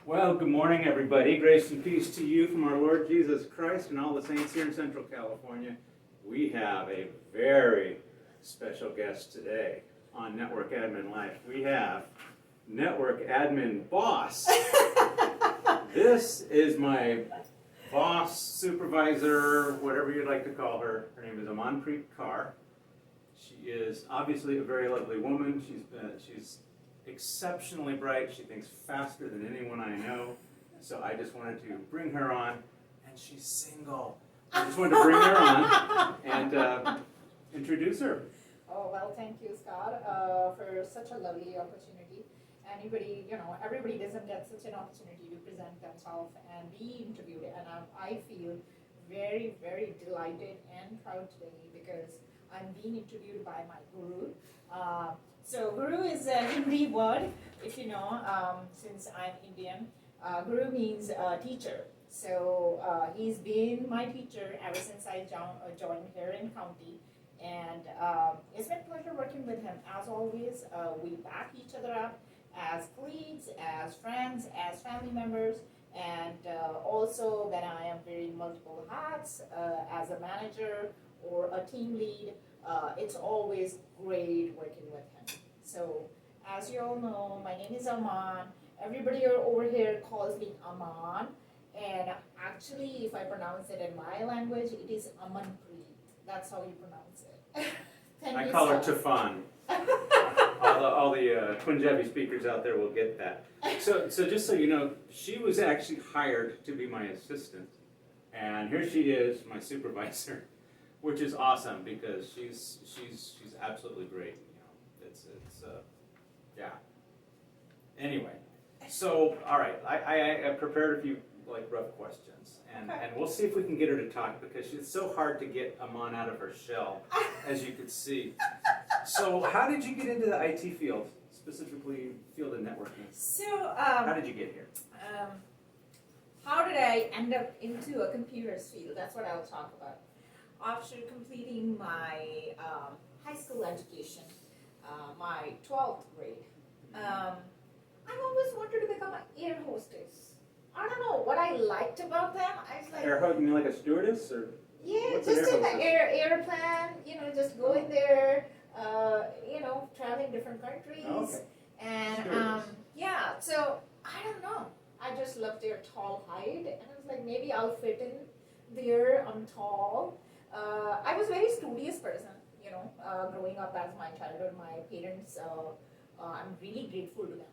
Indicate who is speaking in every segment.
Speaker 1: Well, good morning, everybody. Grace and peace to you from our Lord Jesus Christ and all the saints here in Central California. We have a very special guest today on Network Admin Life. We have Network Admin Boss. This is my boss, supervisor, whatever you'd like to call her. Her name is Amanpreet Kaur. She is obviously a very lovely woman. She's exceptionally bright. She thinks faster than anyone I know. So I just wanted to bring her on, and she's single. I just wanted to bring her on and introduce her.
Speaker 2: Oh, well, thank you, Scott, for such a lovely opportunity. Everybody doesn't get such an opportunity to present themselves and be interviewed. And I feel very, very delighted and proud today because I'm being interviewed by my guru. So guru is a Hindi word, if you know, since I'm Indian. Guru means teacher. So he's been my teacher ever since I joined here in county. And it's been a pleasure working with him. As always, we back each other up as colleagues, as friends, as family members, and also when I am wearing multiple hats as a manager or a team lead, it's always great working with him. So, as you all know, my name is Aman. Everybody over here calls me Aman, and actually, if I pronounce it in my language, it is Amanpreet. That's how you pronounce it.
Speaker 1: I call her Tufan. all the Punjabi speakers out there will get that. So just so you know, she was actually hired to be my assistant, and here she is, my supervisor, which is awesome because she's absolutely great. You know, it's yeah. Anyway, so all right, I prepared a few rough questions, and we'll see if we can get her to talk because it's so hard to get Aman out of her shell, as you could see. So how did you get into the IT field, specifically field of networking?
Speaker 2: So
Speaker 1: how did you get here?
Speaker 2: How did I end up into a computers field? That's what I'll talk about. After completing my high school education, my 12th grade, I always wanted to become an air hostess. I don't know what I liked about them. I was like,
Speaker 1: Air hostess, you mean like a stewardess, or?
Speaker 2: Yeah,
Speaker 1: What's
Speaker 2: just
Speaker 1: an
Speaker 2: in the airplane, just going there, traveling different countries.
Speaker 1: Oh, okay.
Speaker 2: And yeah, so I don't know. I just loved their tall height, and I was like, maybe I'll fit in there. I'm tall. I was a very studious person, growing up as my childhood. My parents, I'm really grateful to them.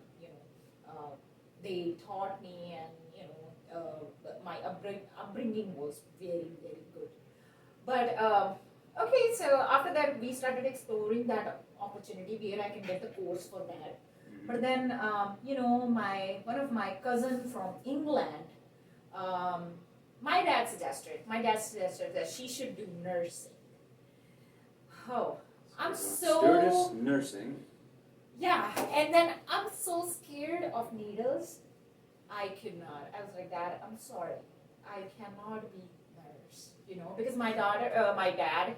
Speaker 2: They taught me, and my upbringing was very, very good. But okay, so after that, we started exploring that opportunity where I can get the course for that. But then, one of my cousins from England, my dad suggested that she should do nursing. Oh, I'm so
Speaker 1: Stewardess, nursing.
Speaker 2: Yeah, and then I'm so scared of needles. I could not. I was like, Dad, I'm sorry. I cannot be nurse, because my dad,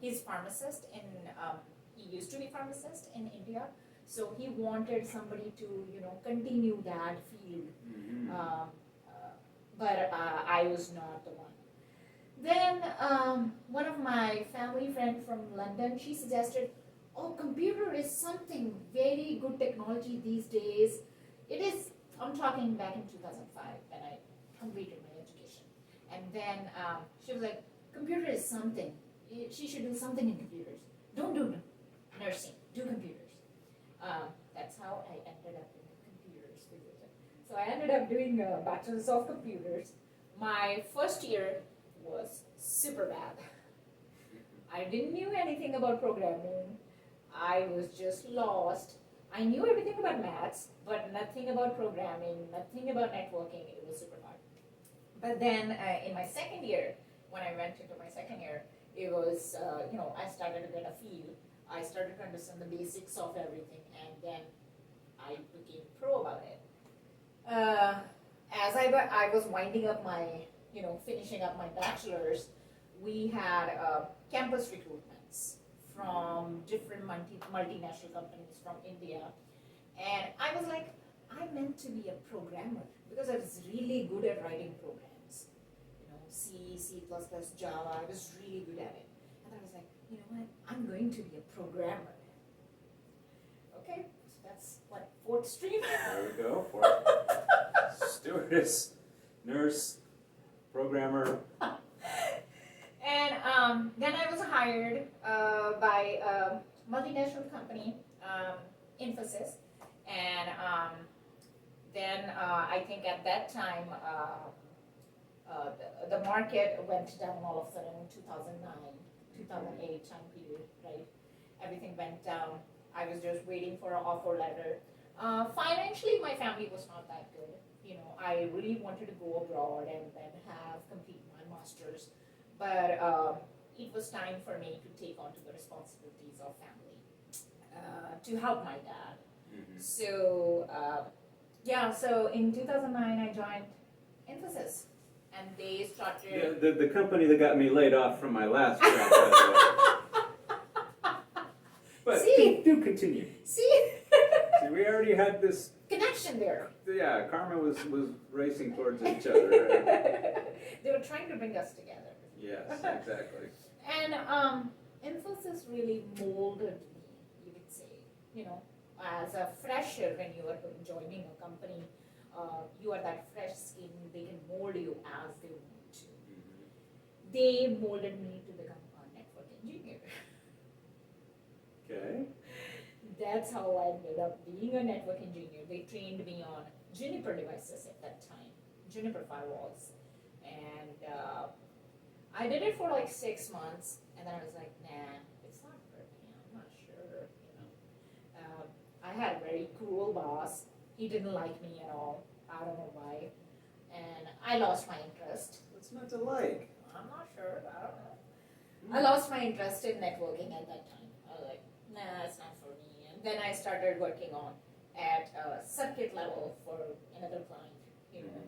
Speaker 2: he's pharmacist he used to be pharmacist in India. So he wanted somebody to, continue that field.
Speaker 1: Mm-hmm.
Speaker 2: But I was not the one. Then one of my family friends from London, she suggested, oh, computer is something very good technology these days. It is, I'm talking back in 2005 when I completed my education. And then she was like, computer is something. She should do something in computers. Don't do nursing, do computers. That's how I ended up in the computers division. So I ended up doing a bachelor's of computers. My first year was super bad. I didn't knew anything about programming. I was just lost. I knew everything about maths, but nothing about programming, nothing about networking. It was super hard. But then in my second year, when I went into my second year, it was, I started to get a feel. I started to understand the basics of everything, and then I became pro about it. As I was winding up my, finishing up my bachelor's, we had campus recruitments from different multinational companies from India. And I was like, I meant want to be a programmer because I was really good at writing programs. C, C++, Java, I was really good at it. And then I was like, you know what, I'm going to be a programmer. Okay, so that's what, fourth stream?
Speaker 1: There we go. For stewardess, nurse, programmer.
Speaker 2: And then I was hired by a multinational company, Infosys. And then I think at that time, the market went down all of a sudden in 2009, 2008 time period, right? Everything went down. I was just waiting for an offer letter. Financially, my family was not that good. I really wanted to go abroad and then complete my master's. But it was time for me to take on to the responsibilities of family, to help my dad.
Speaker 1: Mm-hmm.
Speaker 2: So, so in 2009, I joined Infosys. And they started...
Speaker 1: Yeah, the company that got me laid off from my last job, by the way. But do continue.
Speaker 2: See,
Speaker 1: we already had this...
Speaker 2: connection there.
Speaker 1: Yeah, karma was racing towards each other. Right?
Speaker 2: They were trying to bring us together.
Speaker 1: Yes, exactly.
Speaker 2: And Infosys really molded me, you could say. As a fresher, when you are joining a company, you are that fresh skin, they can mold you as they want to. Mm-hmm. They molded me to become a network engineer.
Speaker 1: Okay.
Speaker 2: That's how I ended up being a network engineer. They trained me on Juniper devices at that time, Juniper firewalls. And I did it for like 6 months, and then I was like, nah, it's not for me, I'm not sure, I had a very cruel boss. He didn't like me at all. I don't know why. And I lost my interest.
Speaker 1: What's not to like?
Speaker 2: I'm not sure. I don't know. I lost my interest in networking at that time. I was like, nah, it's not for me. And then I started working at circuit level for another client,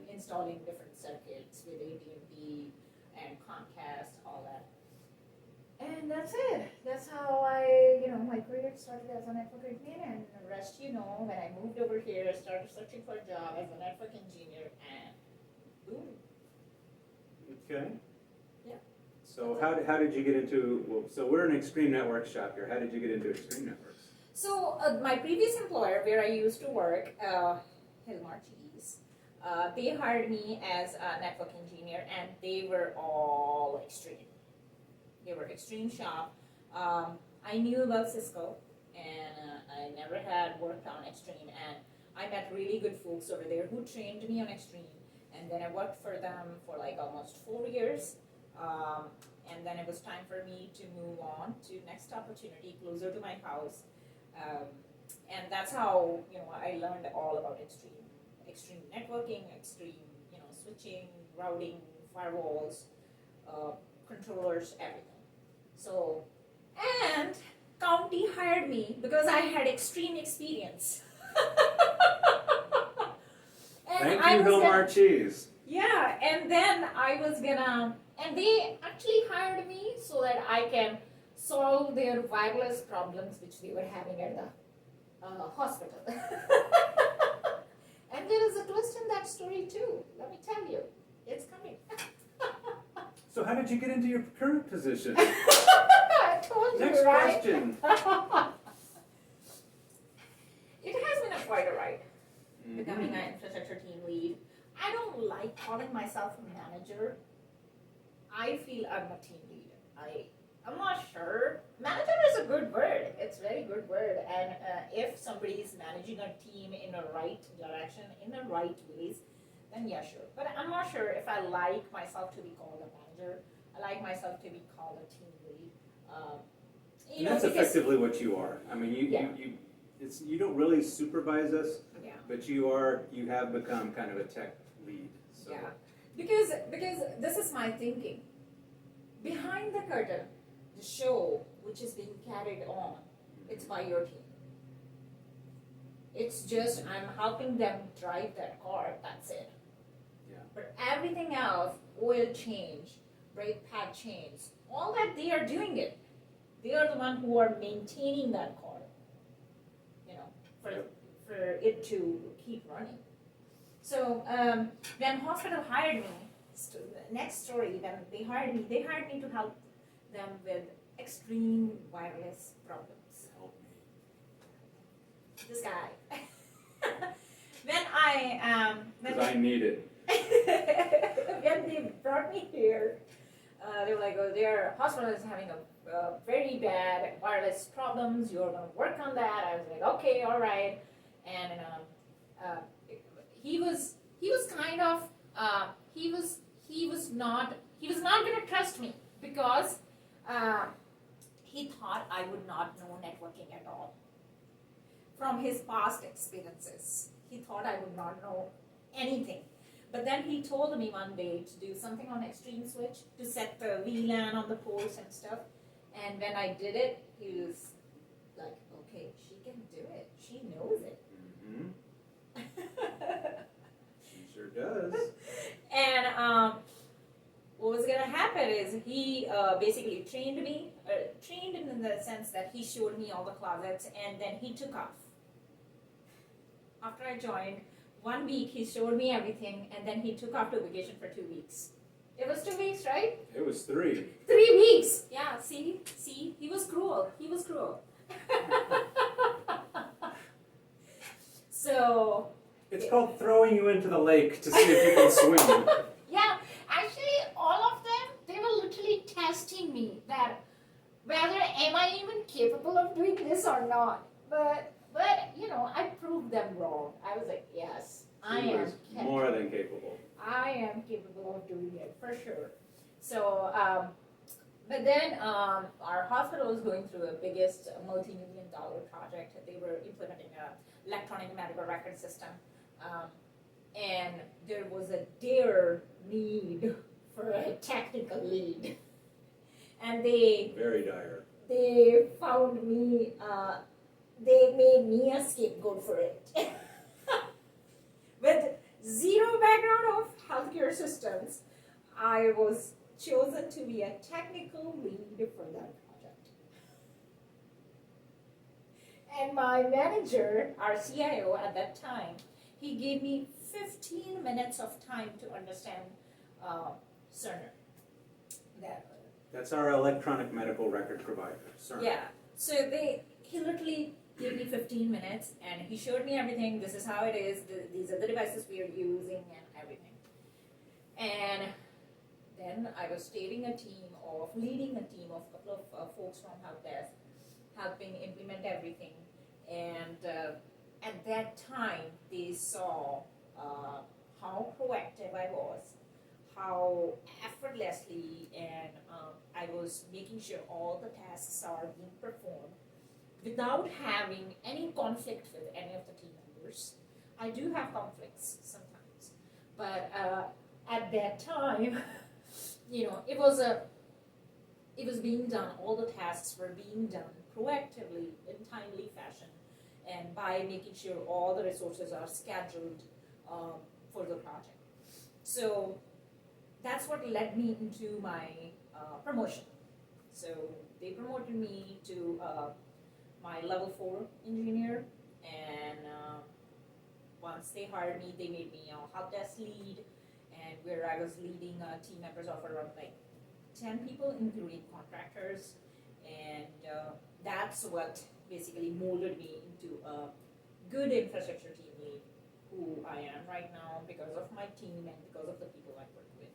Speaker 2: installing different circuits with AT&T and Comcast, all that. And that's it. That's how my career started as a network engineer, and the rest, when I moved over here, I started searching for a job as a network engineer, and boom.
Speaker 1: Okay.
Speaker 2: Yeah.
Speaker 1: So how did you get into, so we're an Extreme Networks shop here. How did you get into Extreme Networks?
Speaker 2: So my previous employer, where I used to work, Hilmar Cheese, they hired me as a network engineer, and they were all Extreme. They were Extreme shop. I knew about Cisco, and I never had worked on Extreme, and I met really good folks over there who trained me on Extreme, and then I worked for them for like almost 4 years, and then it was time for me to move on to next opportunity closer to my house, and that's how I learned all about Extreme networking, Extreme switching, routing, firewalls, controllers, everything. So, and county hired me because I had Extreme experience. And
Speaker 1: Thank you, Hilmar Cheese.
Speaker 2: Yeah, and then I was and they actually hired me so that I can solve their wireless problems which they were having at the hospital. And there is a twist in that story too. Let me tell you, it's coming.
Speaker 1: So how did you get into your current position?
Speaker 2: I told
Speaker 1: Next
Speaker 2: you, right?
Speaker 1: question.
Speaker 2: It has been quite a ride, becoming an infrastructure team lead. I don't like calling myself a manager. I feel I'm a team lead. I'm not sure. Manager is a good word. It's a very good word. And if somebody is managing a team in the right direction, in the right ways, then yeah, sure. But I'm not sure if I like myself to be called a manager. I like myself to be called a team lead.
Speaker 1: And that's effectively what you are. I mean, you don't really supervise us, but you have become kind of a tech lead. So.
Speaker 2: Yeah, because this is my thinking. Behind the curtain, the show which is being carried on, it's by your team. It's just I'm helping them drive that car. That's it.
Speaker 1: Yeah.
Speaker 2: But everything else, oil change, brake pad change, all that they are doing it. They are the one who are maintaining that car. For it to keep running. So when hospital hired me, next story, when they hired me to help them with extreme wireless problems.
Speaker 1: Help me.
Speaker 2: This guy. When I
Speaker 1: Because I need it.
Speaker 2: when they brought me here, they were like, "Oh, their hospital is having a very bad wireless problems. You're going to work on that." I was like, "Okay, all right." And uh, he was kind of he was not going to trust me because he thought I would not know networking at all. From his past experiences, he thought I would not know anything. But then he told me one day to do something on Extreme Switch to set the VLAN on the ports and stuff. And when I did it, he was like, "Okay, she can do it. She knows it."
Speaker 1: She sure does.
Speaker 2: And what was gonna happen is he basically trained me, trained in the sense that he showed me all the closets, and then he took off. After I joined, 1 week he showed me everything, and then he took off to vacation for 2 weeks. It was 2 weeks, right?
Speaker 1: It was 3.
Speaker 2: 3 weeks. Yeah. See, he was cruel. So.
Speaker 1: It's called throwing you into the lake to see if you can swim.
Speaker 2: Yeah, actually, all of them, they were literally testing me that whether am I even capable of doing this or not. But I proved them wrong. I was like, yes, I
Speaker 1: She
Speaker 2: am.
Speaker 1: was more than capable.
Speaker 2: I am capable of doing it for sure. So, but then our hospital was going through a biggest multi-million-dollar project. They were implementing a electronic medical record system. And there was a dire need for a technical lead. And they
Speaker 1: Very dire.
Speaker 2: found me, they made me a scapegoat for it. With zero background of healthcare systems, I was chosen to be a technical lead for that project. And my manager, our CIO at that time, he gave me 15 minutes of time to understand Cerner.
Speaker 1: That's our electronic medical record provider, CERN.
Speaker 2: Yeah. So he literally gave me 15 minutes, and he showed me everything. This is how it is. These are the devices we are using, and everything. And then I was leading a team of a couple of folks from help desk, helping implement everything. And at that time, they saw how proactive I was, how effortlessly, and I was making sure all the tasks are being performed without having any conflict with any of the team members. I do have conflicts sometimes, but at that time, it was being done. All the tasks were being done proactively in timely fashion, and by making sure all the resources are scheduled for the project. So that's what led me into my promotion. So they promoted me to my level 4 engineer, and once they hired me, they made me a help desk lead, and where I was leading team members of around 10 people, including contractors, and that's what basically molded me into a good infrastructure team lead, who I am right now because of my team and because of the people I work with.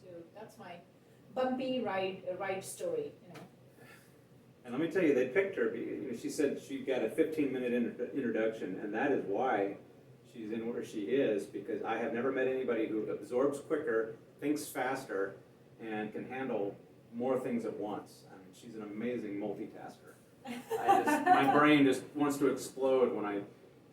Speaker 2: So that's my bumpy ride story,
Speaker 1: And let me tell you, they picked her. She said she got a 15-minute introduction, and that is why she's in where she is, because I have never met anybody who absorbs quicker, thinks faster, and can handle more things at once. I mean, she's an amazing multitasker. My brain just wants to explode when I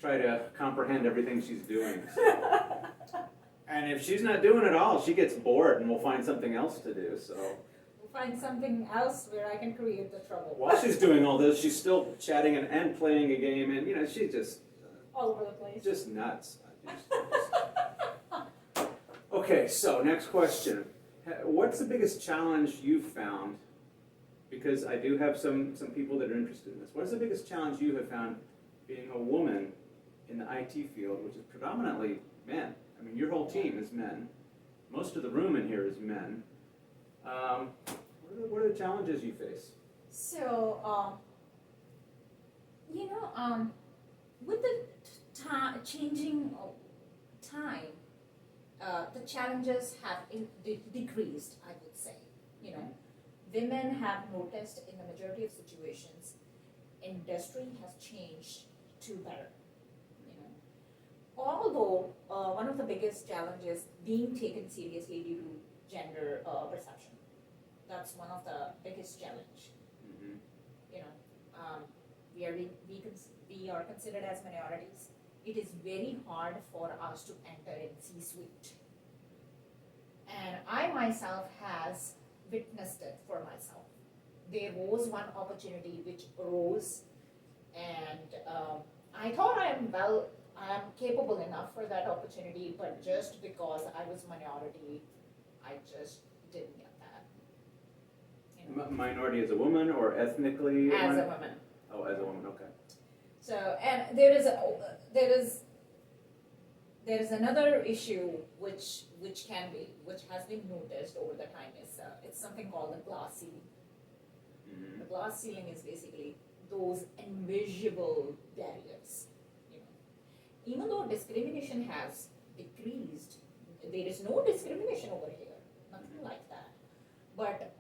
Speaker 1: try to comprehend everything she's doing. So. And if she's not doing it all, she gets bored, and we'll find something else to do. So.
Speaker 2: Find something else where I can create the trouble.
Speaker 1: While she's doing all this, she's still chatting and playing a game, and she's just
Speaker 2: all over the place.
Speaker 1: Just nuts. Okay, so next question: what's the biggest challenge you've found? Because I do have some people that are interested in this. What's the biggest challenge you have found being a woman in the IT field, which is predominantly men? I I mean, your whole team is men. Most of the room in here is men. What are the challenges you face?
Speaker 3: So, with the changing time, the challenges have decreased, I would say. You know, women have noticed in the majority of situations, industry has changed to better. You know, although one of the biggest challenges being taken seriously due to gender perception. That's one of the biggest challenge.
Speaker 1: Mm-hmm.
Speaker 3: You know, we are considered as minorities. It is very hard for us to enter in C-suite. And I myself has witnessed it for myself. There was one opportunity which arose, and I thought I am capable enough for that opportunity, but just because I was minority, I just didn't get that. You know,
Speaker 1: Minority as a woman or ethnically?
Speaker 3: as a woman.
Speaker 1: Oh, as a woman, okay.
Speaker 3: So, and there is another issue which has been noticed over the time is it's something called the glass ceiling.
Speaker 1: Mm-hmm.
Speaker 3: The glass ceiling is basically those invisible barriers. You know, even though discrimination has decreased, there is no discrimination over here, nothing like that. But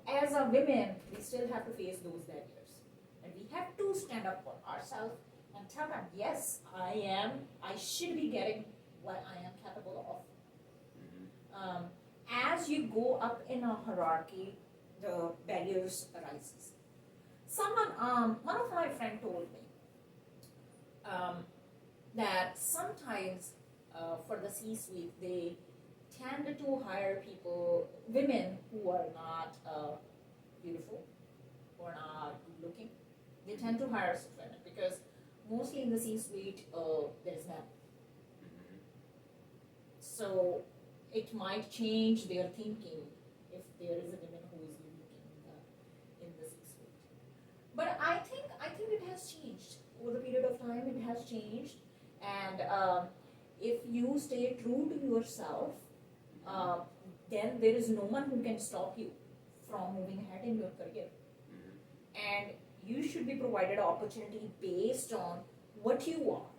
Speaker 3: as a women, we still have to face those barriers, and we have to stand up for ourselves and tell them, yes, I should be getting what I am capable of.
Speaker 1: Mm-hmm.
Speaker 3: As you go up in a hierarchy, the barriers arises. One of my friend told me that sometimes for the C-suite, they tend to hire women who are not beautiful, who are not good looking. They tend to hire such women because mostly in the C-suite, there is men.
Speaker 1: Mm-hmm.
Speaker 3: So it might change their thinking if there is a woman who is good looking in the C-suite. But I think it has changed over the period of time. It has changed, and if you stay true to yourself, then there is no one who can stop you from moving ahead in your career.
Speaker 1: Mm-hmm.
Speaker 3: And you should be provided opportunity based on what you are,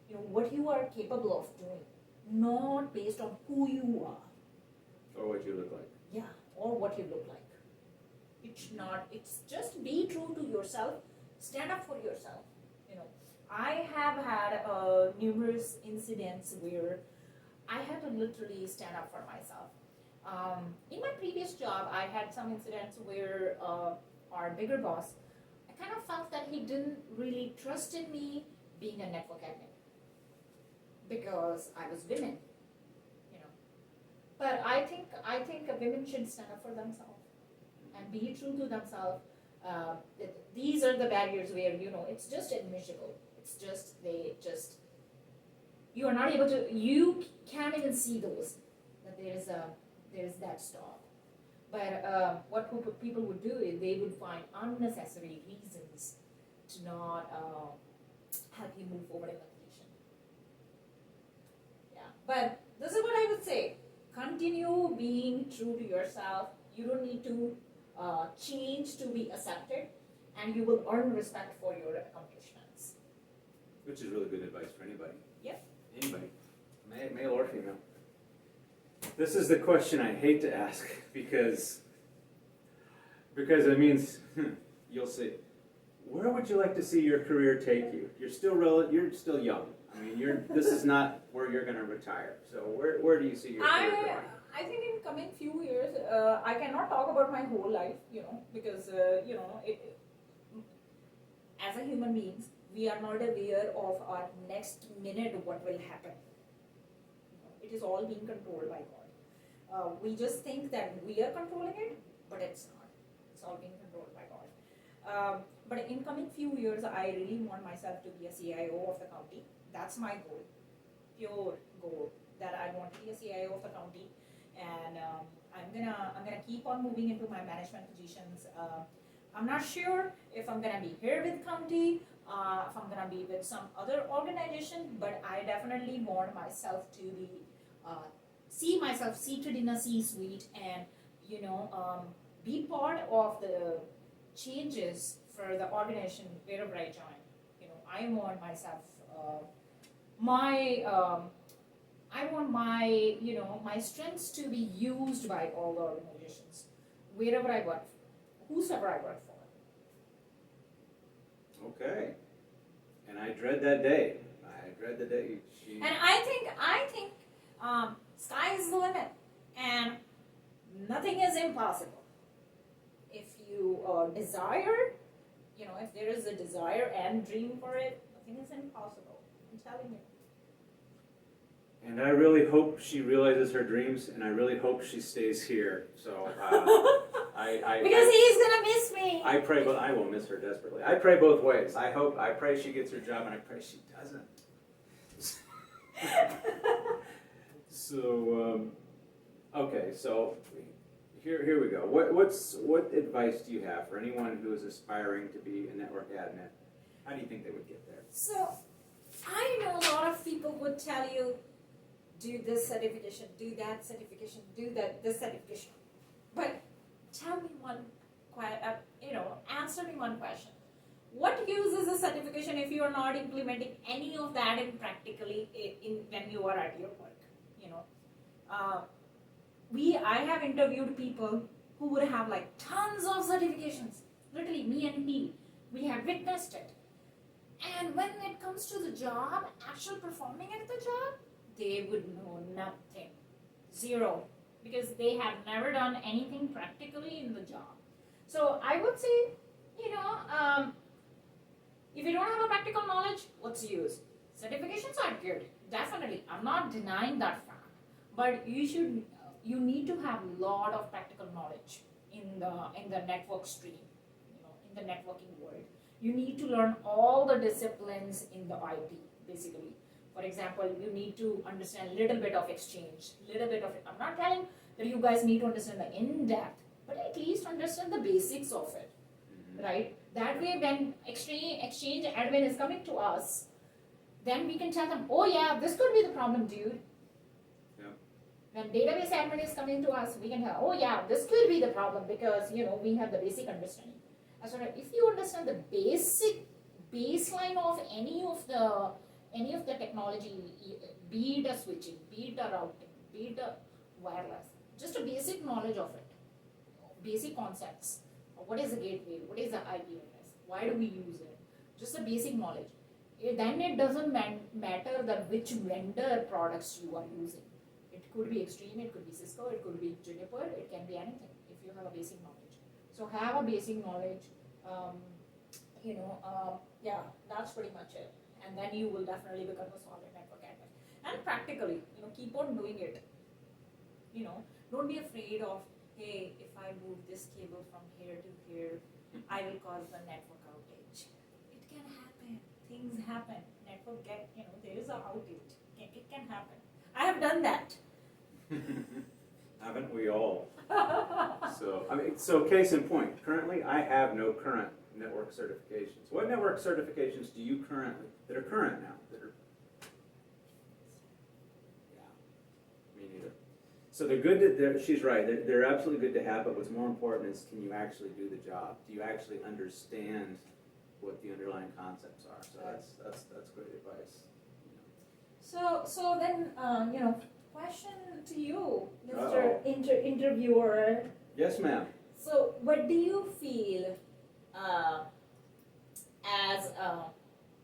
Speaker 3: what you are capable of doing, not based on who you are.
Speaker 1: Or what you look like.
Speaker 3: Yeah, or what you look like. It's just be true to yourself, stand up for yourself. I have had numerous incidents where I had to literally stand up for myself. In my previous job, I had some incidents where our bigger boss, I kind of felt that he didn't really trust in me being a network admin because I was women. But I think women should stand up for themselves and be true to themselves. These are the barriers where it's just invisible. It's just you are not able to. You can't even see those that there is that stop. But what people would do is they would find unnecessary reasons to not help you move forward in the position. Yeah, but this is what I would say. Continue being true to yourself. You don't need to change to be accepted, and you will earn respect for your accomplishments.
Speaker 1: Which is really good advice for anybody.
Speaker 3: Yep.
Speaker 1: Anybody, male or female. This is the question I hate to ask because it means you'll see. Where would you like to see your career take you? You're still young. I mean, this is not where you're going to retire. So where do you see your career going?
Speaker 3: I think in coming few years, I cannot talk about my whole life, because as a human beings, we are not aware of our next minute what will happen. It is all being controlled by God. We just think that we are controlling it, but it's not. It's all being controlled by God. But in coming few years, I really want myself to be a CIO of the county. That's my goal, pure goal, that I want to be a CIO of the county, and I'm gonna keep on moving into my management positions. I'm not sure if I'm gonna be here with county, if I'm gonna be with some other organization, but I definitely want myself to be see myself seated in a C-suite and, be part of the changes for the organization wherever I join. I want myself, I want my strengths to be used by all the organizations, wherever I work, whosoever I work for.
Speaker 1: Okay. And I dread that day. I dread the day she.
Speaker 3: And I think, sky is the limit, and nothing is impossible. If you desire, if there is a desire and dream for it, nothing is impossible. I'm telling you.
Speaker 1: And I really hope she realizes her dreams, and I really hope she stays here. So
Speaker 3: Because he's gonna miss me.
Speaker 1: I pray, but I will miss her desperately. I pray both ways. I pray she gets her job, and I pray she doesn't. So, okay, so here we go. What advice do you have for anyone who is aspiring to be a network admin? How do you think they would get there?
Speaker 3: So, I know a lot of people would tell you, do this certification, do that certification, do this certification. But tell me answer me one question. What use is a certification if you are not implementing any of that practically when you are at your work? I have interviewed people who would have like tons of certifications. Literally, me and he, we have witnessed it. And when it comes to the job, actual performing at the job, they would know nothing. Zero. Because they have never done anything practically in the job. So I would say, if you don't have a practical knowledge, what's the use? Certifications are good, definitely. I'm not denying that fact. But you need to have a lot of practical knowledge in the network stream, in the networking world. You need to learn all the disciplines in the IT, basically. For example, you need to understand a little bit of exchange, I'm not telling that you guys need to understand the in-depth, but at least understand the basics of it, right? That way, when exchange admin is coming to us, then we can tell them, oh yeah, this could be the problem, dude.
Speaker 1: Yeah.
Speaker 3: When database admin is coming to us, we can tell, oh yeah, this could be the problem because, we have the basic understanding. So if you understand the basic baseline of any of the technology, be it a switching, be it a routing, be it a wireless, just a basic knowledge of it, basic concepts. What is a gateway? What is the IP address? Why do we use it? Just a basic knowledge. Then it doesn't matter that which vendor products you are using. It could be Extreme, it could be Cisco, it could be Juniper, it can be anything if you have a basic knowledge. So have a basic knowledge. Yeah, that's pretty much it. And then you will definitely become a solid network admin. And practically, keep on doing it. Don't be afraid of, hey, if I move this cable from here to here, I will cause the network outage. It can happen. Things happen. Network there is an outage. It can happen. I have done that.
Speaker 1: Haven't we all? So case in point, currently I have no current network certifications. What network certifications do you currently, that are current now? Yeah, me neither. So they're good, she's right, they're absolutely good to have, but what's more important is, can you actually do the job? Do you actually understand what the underlying concepts are? So that's great advice.
Speaker 3: So then, question to you, Mr. Interviewer.
Speaker 1: Yes, ma'am.
Speaker 3: So what do you feel as,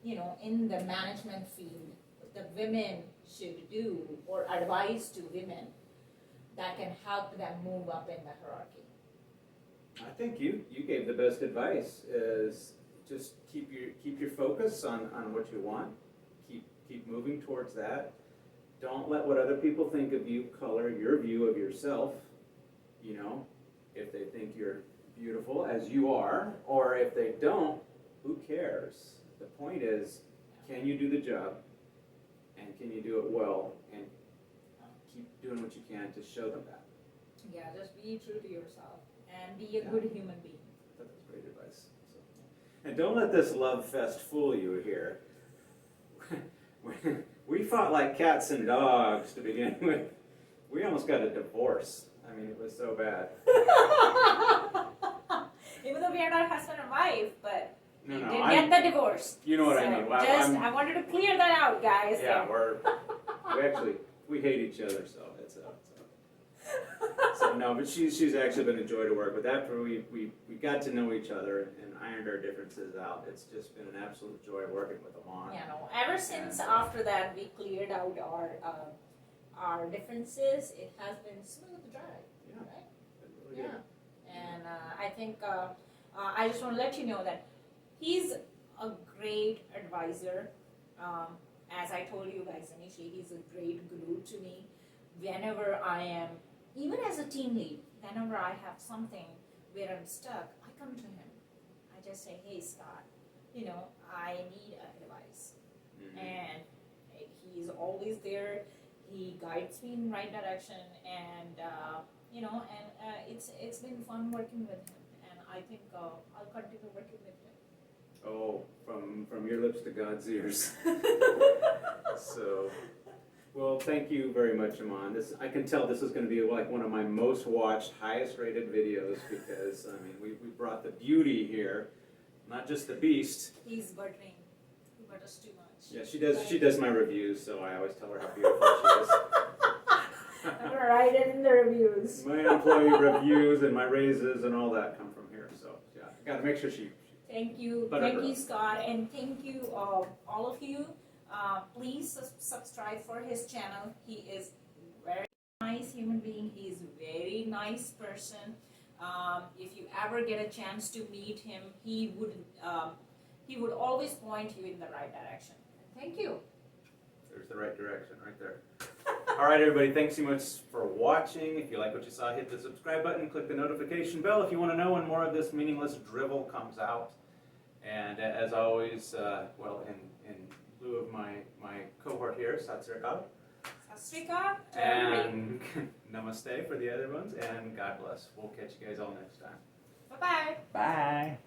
Speaker 3: in the management field, the women should do or advise to women that can help them move up in the hierarchy?
Speaker 1: I think you gave the best advice, is just keep your focus on what you want. Keep moving towards that. Don't let what other people think of you color your view of yourself. If they think you're beautiful as you are, or if they don't, who cares? The point is, can you do the job, and can you do it well, and keep doing what you can to show them that.
Speaker 3: Yeah, just be true to yourself and be a good human being.
Speaker 1: I thought that was great advice. And don't let this love fest fool you here. We fought like cats and dogs to begin with. We almost got a divorce. I mean, it was so bad.
Speaker 3: Even though we are not husband and wife, but
Speaker 1: No,
Speaker 3: we
Speaker 1: no,
Speaker 3: did get the divorce.
Speaker 1: You know what I
Speaker 3: So
Speaker 1: mean. Well,
Speaker 3: I wanted to clear that out, guys.
Speaker 1: Yeah, we hate each other, so it's so no, but she's actually been a joy to work with. After we got to know each other and ironed our differences out, it's just been an absolute joy working with Amon.
Speaker 3: You know, ever since after that we cleared out our differences, it has been smooth ride.
Speaker 1: Yeah.
Speaker 3: Right?
Speaker 1: Really good.
Speaker 3: And I think I just want to let you know that he's a great advisor. As I told you guys initially, he's a great guru to me. Whenever I am, even as a team lead, whenever I have something where I'm stuck, I come to him. I just say, hey Scott, you know, I need advice.
Speaker 1: Mhm.
Speaker 3: And he's always there. He guides me in the right direction, and you know, and it's been fun working with him, and I think I'll continue working with him.
Speaker 1: Oh, from your lips to God's ears. So, well, thank you very much, Amon. I can tell this is going to be like one of my most watched, highest rated videos because I mean we brought the beauty here, not just the beast.
Speaker 3: He's buttering. He butters too much.
Speaker 1: Yeah, she does my reviews, so I always tell her how beautiful she is.
Speaker 3: I'm gonna write it in the reviews.
Speaker 1: My employee reviews and my raises and all that come from here. So yeah, I got to make sure she.
Speaker 3: Thank you, Scott, and thank you all of you. Please subscribe for his channel. He is very nice human being. He is a very nice person. If you ever get a chance to meet him, he would always point you in the right direction. Thank you.
Speaker 1: There's the right direction right there. All right, everybody, thanks so much for watching. If you like what you saw, hit the subscribe button, click the notification bell if you want to know when more of this meaningless drivel comes out. And as always, well, in lieu of my cohort here, Sat Sri Akal.
Speaker 3: Sat Sri Akal.
Speaker 1: And namaste for the other ones, and God bless. We'll catch you guys all next time.
Speaker 3: Bye-bye.
Speaker 1: Bye.